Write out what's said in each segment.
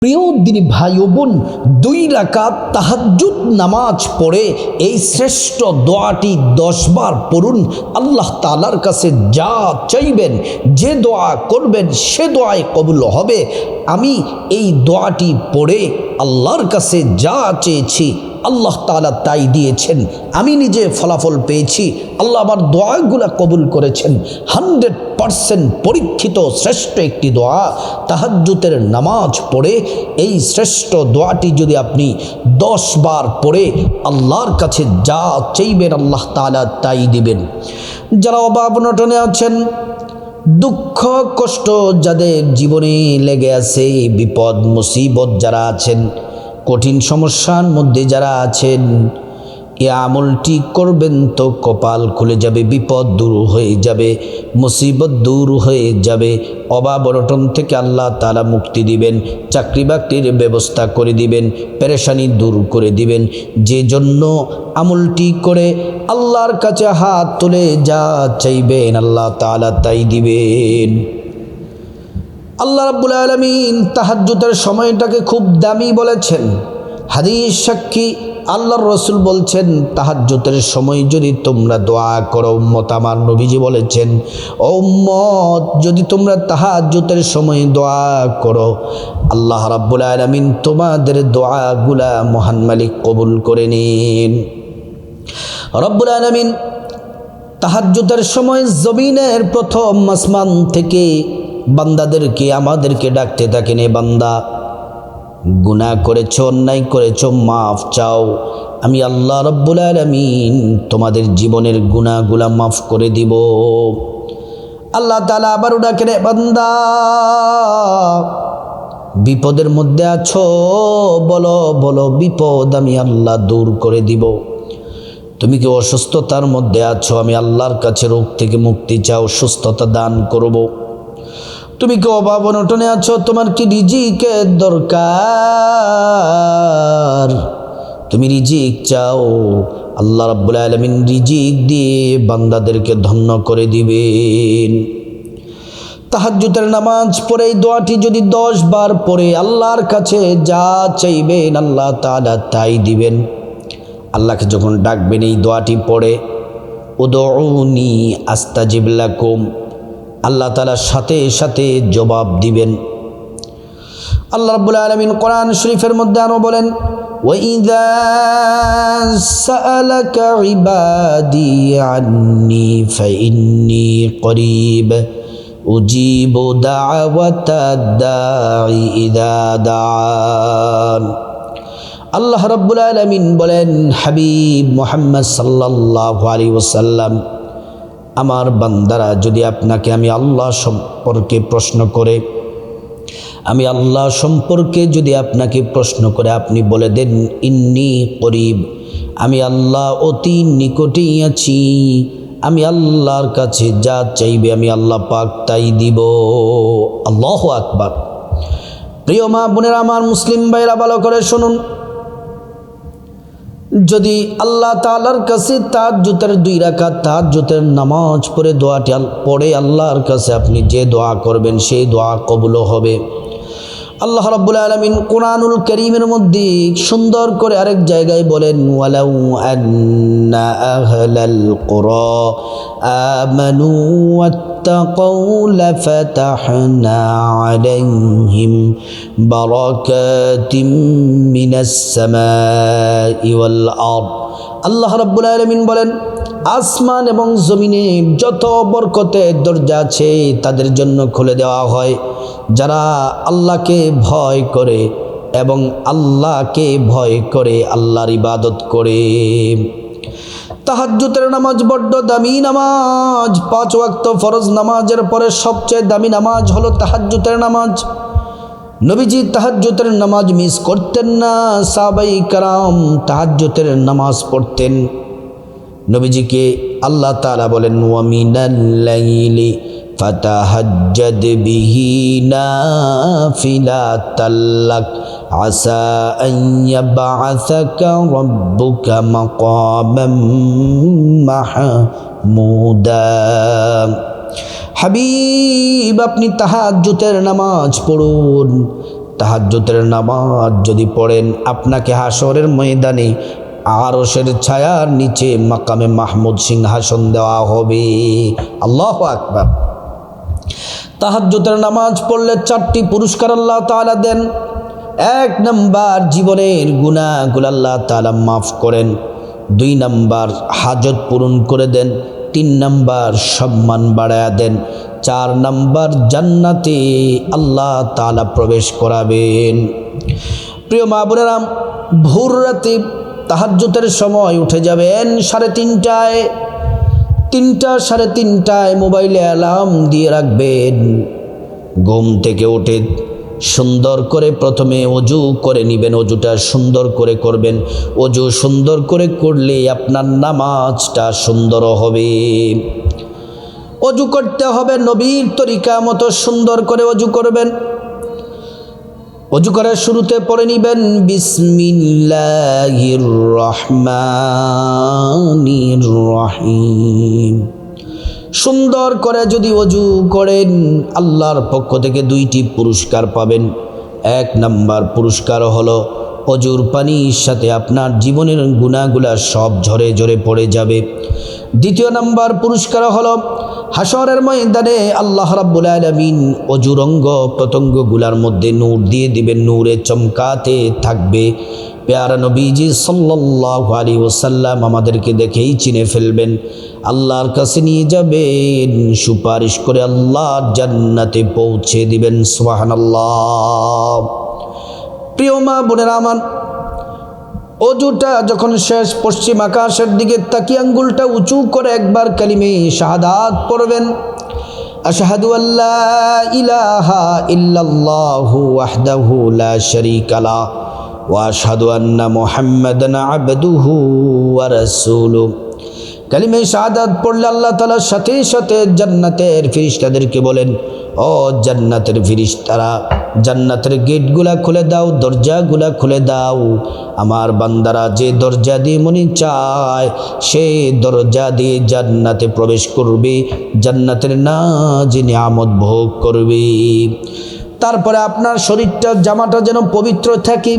প্রিয় দিনী ভাই ও বোন, 2 রাকাত তাহাজ্জুদ নামাজ পড়ে এই শ্রেষ্ঠ দোয়াটি 10 বার পড়ুন। আল্লাহ তাআলার কাছে যা চাইবেন, যে দোয়া করবেন সে দোয়াই কবুল হবে। আমি এই দোয়াটি পড়ে আল্লাহর কাছে যা চেয়েছি আল্লাহ তাআলা তাই দিয়েছেন। আমি নিজে ফলাফল পেয়েছি, আল্লাহ আমার দোয়াগুলো কবুল করেছেন। 100% পরীক্ষিত শ্রেষ্ঠ একটি দোয়া। তাহাজ্জুদের নামাজ পড়ে এই শ্রেষ্ঠ দোয়াটি যদি আপনি 10 বার পড়ে আল্লাহর কাছে যা চাইবেন আল্লাহ তাআলা তাই দিবেন। যারা অভাব অনটনে আছেন, দুঃখ কষ্ট যাদের জীবনে লেগে আছে, বিপদ মুসিবত যারা আছেন, কঠিন সমস্যার মধ্যে যারা আছেন, এ আমলটি করবেন তো কপাল খুলে যাবে, বিপদ দূর হয়ে যাবে, মুসিবত দূর হয়ে যাবে, অভাব অনটন থেকে আল্লাহ তাআলা মুক্তি দিবেন, চাকরি বাকরির ব্যবস্থা করে দিবেন, পেরেশানি দূর করে দিবেন। যে জন্য আমলটি করে আল্লাহর কাছে হাত তুলে যা চাইবেন আল্লাহ তাআলা তাই দিবেন। আল্লাহ রাব্বুল আলামিন তাহাজ্জুদের সময়টাকে খুব দামি বলেছেন। হাদিস সাক্ষী আল্লাহর রাসূল বলছেন, তাহাজ্জুদের সময় যদি তোমরা দোয়া করো, উম্মত আমার নবীজি বলেছেন, ও উম্মত যদি তোমরা তাহাজ্জুদের সময় দোয়া করো, আল্লাহ রাব্বুল আলামিন তোমাদের দোয়াগুলা মহান মালিক কবুল করে নিন। রাব্বুল আলামিন তাহাজ্জুদের সময় জমিনের প্রথম আসমান থেকে বান্দাদেরকে আমাদেরকে ডাকতে থাকেন, এ বান্দা গুনাহ করেছো, অন্যায় করেছো, মাফ চাও, আমি আল্লাহ রাব্বুল আলামিন তোমাদের জীবনের গুনাহগুলা মাফ করে দিব। আল্লাহ তাআলা আবারও ডাকেন, এ বান্দা বিপদের মধ্যে আছো, বলো বলো বিপদ আমি আল্লাহ দূর করে দিব। তুমি কি অসুস্থতার মধ্যে আছো, আমি আল্লাহর কাছে রোগ থেকে মুক্তি চাও, সুস্থতা দান করব। তুমি কি অভাব অনটনে আছো, তোমার কি রিজিকের দরকার, তুমি রিজিক চাও, আল্লাহ রাব্বুল আলামিন রিজিক দিয়ে বান্দাদেরকে ধন্য করে দিবেন। তাহাজ্জুদের নামাজ পড়ে এই দোয়াটি যদি 10 বার পড়ে আল্লাহর কাছে যা চাইবেন আল্লাহ তাআলা তাই দিবেন। আল্লাহকে যখন ডাকবেন এই দোয়াটি পড়ে, উদউনি আস্তাজিব লাকুম, আল্লাহ তাআলা সাথে সাথে জবাব দিবেন। আল্লাহ রাব্বুল আলামিন কোরআন শরীফের মধ্যে আরো বলেন, ওয়াইযা সাআলাকা ইবাদি আন্নী ফাইন্নী করিব উজিবু দাওয়াতাদ দাঈ ইযা দাআন। আল্লাহ রাব্বুল আলামিন বলেন, হাবিব মুহাম্মদ সাল্লাল্লাহু আলাইহি ওয়াসাল্লাম, আমার বান্দারা যদি আপনাকে আমি আল্লাহ সম্পর্কে প্রশ্ন করে, আমি আল্লাহ সম্পর্কে যদি আপনাকে প্রশ্ন করে আপনি বলে দেন ইন্নী করিব, আমি আল্লাহ অতি নিকটেই আছি, আমি আল্লাহর কাছে যা চাইবে আমি আল্লাহ পাক তাই দিব। আল্লাহু আকবার। প্রিয় মা বোনেরা আমার, মুসলিম ভাইরা ভালো করে শুনুন, যদি আল্লাহ তাআলার কাছে তাহাজ্জুদের 2 রাকাত তাহাজ্জুদের নামাজ পড়ে দোয়াটি পড়ে আল্লাহর কাছে আপনি যে দোয়া করবেন সেই দোয়া কবুল হবে। আল্লাহ রাব্বুল আলামিন কোরআনুল কারীমের মধ্যে সুন্দর করে আরেক জায়গায় বলেন, ওয়ালাউ আন্না আহলাল কুরা আমানু ওয়াত্তাকাউ লাফাতাহনা আলাইহিম বারাকাতিম মিনাস সামাই ওয়াল আরদ। আল্লাহ রাব্বুল আলামিন বলেন, আসমান এবং জমিনে যত বরকতের দরজা আছে তাদের জন্য খুলে দেওয়া হয় যারা আল্লাহকে ভয় করে এবং আল্লাহকে ভয় করে আল্লাহর ইবাদত করে। তাহাজ্জুদের নামাজ বড্ড দামি নামাজ। 5 ওয়াক্ত ফরজ নামাজের পরে সবচেয়ে দামি নামাজ হলো তাহাজ্জুদের নামাজ। নবীজি তাহাজ্জুদের নামাজ মিস করতেন না। সাহাবায়ে কেরাম তাহাজ্জুদের নামাজ পড়তেন। নবীজিকে আল্লাহ তাআলা বলেন, ওয়া মিনাল লাইলি ফাতাহাজ্জাদ বিহি নাফিলাতাল লাক আসা আন ইয়াবআসাকা রাব্বুকা মাকামান মাহমুদা। হাবিব আপনি তাহাজ্জুদের নামাজ পড়ুন, তাহাজ্জুদের নামাজ যদি পড়েন আপনাকে হাশরের ময়দানে আরশের ছায়ার নিচে মাকামে মাহমুদ সিংহাসন দেওয়া হবে। আল্লাহু আকবার। তাহাজ্জুদের নামাজ পড়লে 4টি পুরস্কার আল্লাহ তাআলা দেন। 1 নাম্বার জীবনের গুনাহগুলো আল্লাহ তাআলা মাফ করেন। 2 নাম্বার হাজত পূরণ করে দেন। 3 নাম্বার সম্মান বাড়ায়া দেন। 4 নাম্বার জান্নাতে আল্লাহ তাআলা প্রবেশ করাবেন। প্রিয় মা বোনেরা, ভোর রাতে তাহাজ্জুদের সময় উঠে যাবেন 3:30টায়। 3টা 3:30টায় মোবাইলে অ্যালার্ম দিয়ে রাখবেন। ঘুম থেকে উঠে সুন্দর করে প্রথমে অজু করে নেবেন। অজুটা সুন্দর করে করবেন। অজু সুন্দর করে করলে আপনার নামাজটা সুন্দর হবে। অজু করতে হবে নবীর তরিকা মতো, সুন্দর করে অজু করবেন। অজু করার শুরুতে পড়ে নেবেন বিসমিল্লাহির রহমানির রহিম। সুন্দর করে যদি অজু করেন আল্লাহর পক্ষ থেকে 2টি পুরস্কার পাবেন। 1 নাম্বার পুরস্কার হলো অজুর পানির সাথে আপনার জীবনের গুনাহগুলা সব ঝরে ঝরে পড়ে যাবে। 2 নাম্বার পুরস্কার হলো হাশরের ময়দানে আল্লাহ রাব্বুল আলামিন অজুর অঙ্গ প্রত্যঙ্গগুলার মধ্যে নূর দিয়ে দিবেন, নূরে চমকাতে থাকবে। প্যারা নবীজি সাল্লাল্লাহু আলাইহি ওয়াসাল্লাম আমাদেরকে দেখেই চিনে ফেলবেন, আল্লাহর কাছে নিয়ে যাবেন, সুপারিশ করে আল্লাহর জান্নাতে পৌঁছে দিবেন। সুবহানাল্লাহ। প্রিয় মা বোনেরা আমার, অজুটা যখন শেষ, পশ্চিম আকাশের দিকে তাকিয়ে আঙ্গুলটা উঁচু করে একবার কালিমে শাহাদাত পড়বেন। আশহাদু আল্লা ইলাহা ইল্লাল্লাহু ওয়াহদাহু লা শারীকা লাহু ওয়া আশহাদু আন্না মুহাম্মাদান আবদুহু ওয়া রাসূলুহু। কালিমে শাহাদাত পড়লে আল্লাহ তাআলা সাথে সাথে জান্নাতের ফেরেশতাদেরকে বলেন, ও জান্নাতের ফেরেশতারা, জান্নাতের গেটগুলা খুলে দাও, দরজাগুলা খুলে দাও। আমার বান্দারা যে দরজা দিয়ে মনে চায় সেই দরজা দিয়ে জান্নাতে প্রবেশ করবে, জান্নাতের নাজ নিয়ামত ভোগ করবে। তারপরে আপনার শরীরটা, জামাটা যেন পবিত্র থাকে,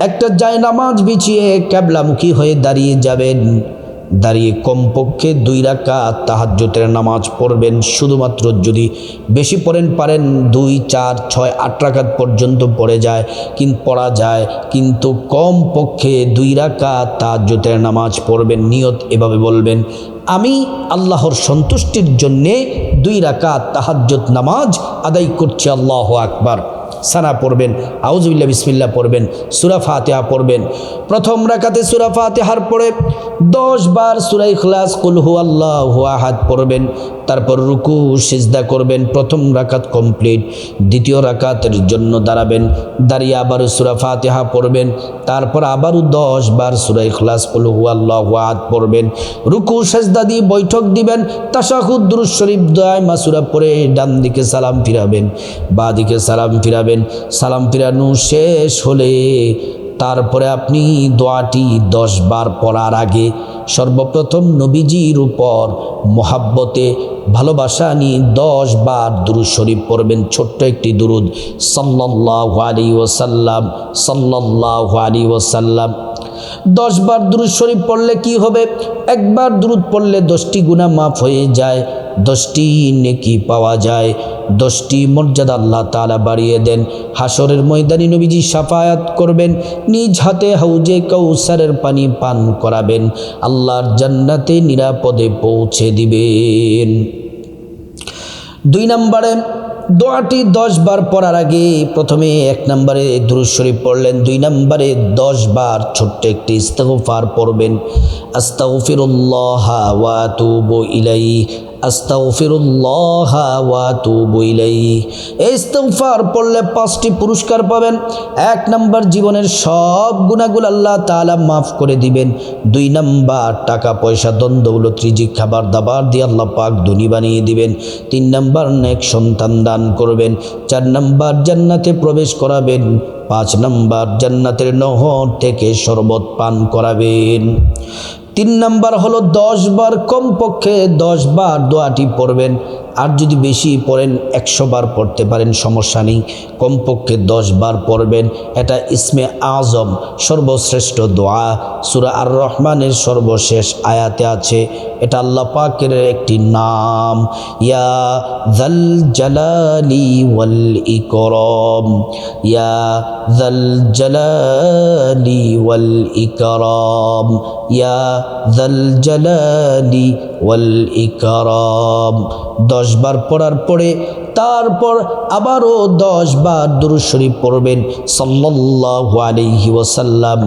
একটা জায়নামাজ বিছিয়ে কিবলামুখী হয়ে দাঁড়িয়ে যাবেন। দাঁড়িয়ে কমপক্ষে 2 রাকাত তাহাজ্জুদের নামাজ পড়বেন। শুধুমাত্র যদি বেশি পড়েন পারেন 2, 4, 6, 8 রাকাত পর্যন্ত পড়া যায়, কিন্তু কমপক্ষে 2 রাকাত তাহাজ্জুদের নামাজ পড়বেন। নিয়ত এভাবে বলবেন, আমি আল্লাহর সন্তুষ্টির জন্যে 2 রাকাত তাহাজ্জুদ নামাজ আদায় করছি। আল্লাহু আকবার। সানা পড়বেন, আউযুবিল্লাহ বিসমিল্লাহ পড়বেন, সূরা ফাতিহা পড়বেন। প্রথম রাকাতে সূরা ফাতিহার পরে 10 বার সূরা ইখলাস, কুল হুয়াল্লাহু আহাদ পড়বেন। তারপর রুকু সিজদা করবেন। প্রথম রাকাত কমপ্লিট। দ্বিতীয় রাকাতের জন্য দাঁড়াবেন, দাঁড়িয়ে আবার সূরা ফাতিহা পড়বেন। তারপর আবারও 10 বার সূরা ইখলাস, কুল হুয়াল্লাহু আহাদ পড়বেন। রুকু সিজদা দিয়ে বৈঠক দিবেন। তাশাহুদ, দুরূদ শরীফ, দোয়া মাসুরা পড়ে ডান দিকে সালাম ফিরাবেন, বাঁ দিকে সালাম ফিরাবেন। সালাম ফিরানো শেষ হলে তারপরে আপনি দোয়াটি 10 বার পড়ার আগে সর্বপ্রথম নবীজির উপর মোহাব্বতে ভালোবাসা নিয়ে 10 বার দুরূদ শরীফ পড়বেন। ছোট্ট একটি দুরূদ, সাল্লাল্লাহু আলাইহি ওয়াসাল্লাম, সাল্লাল্লাহু আলাইহি ওয়াসাল্লাম। 10 বার দুরূদ শরীফ পড়লে কি হবে? একবার দুরূদ পড়লে 10টি গুনাহ মাফ হয়ে যায়, 10টি নেকি পাওয়া যায়, 10টি মর্যাদা আল্লাহ তাআলা বাড়িয়ে দেন। হাশরের ময়দানে নবীজি শাফায়াত করবেন, নিজ হাতে হাউজে কাউসারের পানি পান করাবেন, আল্লাহর জান্নাতে নিরাপদে পৌঁছে দিবেন। 2 নম্বরে দোয়াটি 10 বার পড়ার আগে প্রথমে 1 নম্বরে দুরূদ শরীফ পড়লেন, 2 নম্বরে 10 বার ছোট্ট একটি ইস্তিগফার পড়বেন। আস্তাগফিরুল্লাহ ওয়া আতুবু ইলাইহি, আস্তাগফিরুল্লাহ ওয়া আতুবু ইলাইহি। এই ইস্তিগফার পড়লে 5টি পুরস্কার পাবেন। 1 নম্বর, জীবনের সব গুনাহগুলো আল্লাহ তাআলা মাফ করে দিবেন। 2 নম্বর, টাকা পয়সা ধন দৌলত রিজিক খাবার দাবার দিয়ে আল্লাহ পাক ধনী বানিয়ে দিবেন। 3 নম্বর, নেক সন্তান দান করবেন। 4 নম্বর, জান্নাতে প্রবেশ করাবেন। 5 নম্বর, জান্নাতের নহর থেকে শরবত পান করাবেন। 3 নম্বর হলো 10 বার, কমপক্ষে 10 বার দোয়াটি পড়বেন। আর যদি বেশি পড়েন 100 বার পড়তে পারেন, সমস্যা নেই। কমপক্ষে 10 বার পড়বেন। এটা ইসমে আজম, সর্বশ্রেষ্ঠ দোয়া। সূরা আর রহমানের সর্বশেষ আয়াতে আছে। এটা আল্লাহ পাকের একটি নাম, ইয়া যাল জালালি ওয়াল ইকরাম, ইয়া যাল জালালি ওয়াল ইকরাম, ইয়া যাল জালালি ওয়াল ইকরাম। 10 বার পড়ার পরে তারপর আবারও 10 বার দুরূদ শরীফ পড়বেন সাল্লাল্লাহু আলাইহি ওয়াসাল্লাম,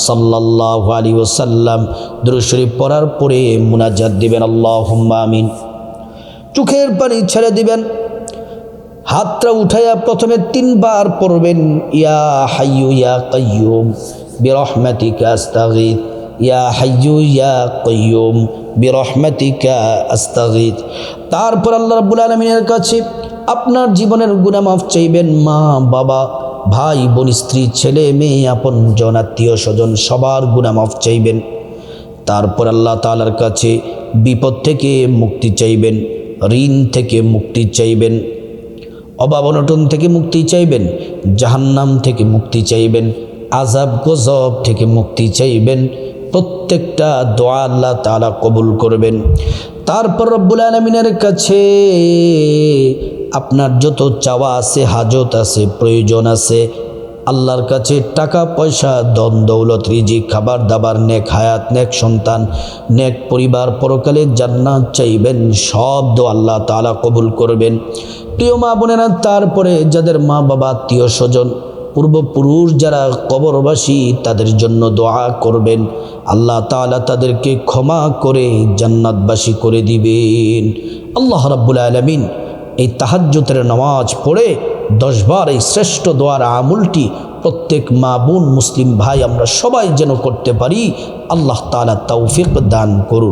সাল্লাল্লাহু আলাইহি ওয়াসাল্লাম। দুরূদ শরীফ পড়ার পরে মুনাজাত দিবেন, আল্লাহুম্মা আমিন। চোখের পানি ছেড়ে দিবেন। হাতটা উঠাইয়া প্রথমে 3 বার পড়বেন, ইয়া হাইয়ু ইয়া কাইয়ুম বিরহমাতিকা আস্তাগীথ, ইয়া হাইয়ু ইয়া কাইয়ুম বিরহমাতিকা আস্তাগীথ। তারপর আল্লাহ রাব্বুল আলামিনের কাছে আপনার জীবনের গুনাহ মাফ চাইবেন। মা বাবা, ভাই বোন, স্ত্রী, ছেলে মেয়ে, আপন জন, আত্মীয় স্বজন সবার গুনাহ মাফ চাইবেন। তারপর আল্লাহ তাআলার কাছে বিপদ থেকে মুক্তি চাইবেন, ঋণ থেকে মুক্তি চাইবেন, অভাব অনটন থেকে মুক্তি চাইবেন, জাহান্নাম থেকে মুক্তি চাইবেন, আযাব গজব থেকে মুক্তি চাইবেন। প্রত্যেকটা দোয়া আল্লাহ তাআলা কবুল করবেন। তারপর রব্বুল আলামিনের কাছে আপনার যত চাওয়া আছে, হাজত আছে, প্রয়োজন আছে, আল্লাহর কাছে টাকা পয়সা, ধন দৌলত, রিজিক, খাবার দাবার, নেক হায়াত, নেক সন্তান, নেক পরিবার, পরকালে জান্নাত চাইবেন। সব দোয়া আল্লাহ তাআলা কবুল করবেন। প্রিয় মা বোনেরা, তারপরে যাদের মা বাবা, আত্মীয় স্বজন, পূর্বপুরুষ যারা কবরবাসী, তাদের জন্য দোয়া করবেন। আল্লাহ তাআলা তাদেরকে ক্ষমা করে জান্নাতবাসী করে দিবেন। আল্লাহ রাব্বুল আলামিন এই তাহাজ্জুদের নামাজ পড়ে 10 বার এই শ্রেষ্ঠ দোয়ার আমলটি প্রত্যেক মা বোন, মুসলিম ভাই আমরা সবাই যেন করতে পারি। আল্লাহ তাআলা তৌফিক দান করুন।